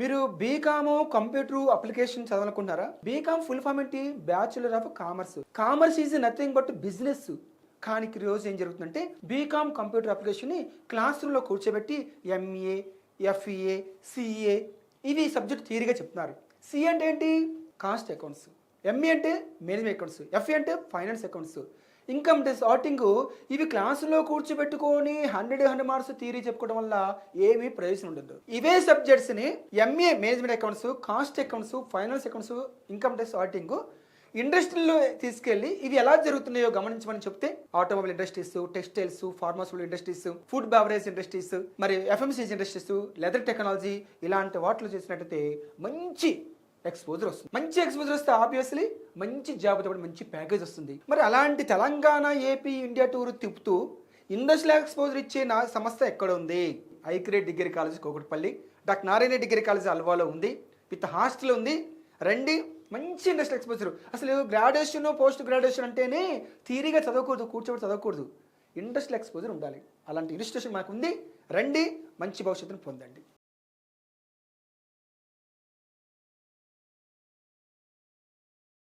మీరు BCom computer application చదవాలనుకుంటున్నారా? BCom full form ఏంటి? Bachelor of commerce. Commerce is nothing but business. కానీ ఈరోజు ఏం జరుగుతుందంటే బీకామ్ కంప్యూటర్ అప్లికేషన్ని క్లాస్ రూమ్లో కూర్చోబెట్టి ఎంఏ, ఎఫ్ఈఏ, సిఏ ఇవి సబ్జెక్ట్ థియరీగా చెప్తున్నారు. సి అంటే ఏంటి? Cost accounts. ఎంఏ అంటే మేనేజ్మెంట్ అకౌంట్స్. ఎఫ్ఏ అంటే finance accounts. Income tax, auditing. ఇవి క్లాసులో కూర్చోబెట్టుకొని 100 మార్క్స్ థియరీ చెప్పుకోవడం వల్ల ఏమీ ప్రయోజనం ఉండదు. ఇవే సబ్జెక్ట్స్ని MA management accounts, cost accounts, finance accounts, income tax, auditing ఇండస్ట్రీలో తీసుకెళ్లి ఇవి ఎలా జరుగుతున్నాయో గమనించమని చెప్తే automobile industries, textiles, pharmaceutical industries, food beverage industries, మరి ఎఫ్ఎంసీజీ ఇండస్ట్రీస్, లెదర్ టెక్నాలజీ ఇలాంటి వాటిలో చేసినట్టయితే మంచి ఎక్స్పోజర్ వస్తుంది. మంచి ఎక్స్పోజర్ వస్తే ఆబ్వియస్లీ మంచి జాబ్తో పాటు మంచి ప్యాకేజ్ వస్తుంది. మరి అలాంటి తెలంగాణ, ఏపీ, ఇండియా టూర్ తిప్పుతూ ఇండస్ట్రియల్ ఎక్స్పోజర్ ఇచ్చే నా సంస్థ ఎక్కడ ఉంది? ఐక్రేట్ degree college Kukatpally, doctor Narayana degree college అల్వాలో ఉంది, విత్ హాస్టల్ ఉంది. రండి, మంచి ఇండస్ట్రియల్ ఎక్స్పోజర్. అసలు గ్రాడ్యుయేషన్, పోస్ట్ గ్రాడ్యుయేషన్ అంటేనే థియరీగా చదవకూడదు, కూర్చోబెట్టి చదవకూడదు, ఇండస్ట్రియల్ ఎక్స్పోజర్ ఉండాలి. అలాంటి ఇన్స్టిట్యూషన్ మాకు ఉంది. రండి, మంచి భవిష్యత్తును పొందండి.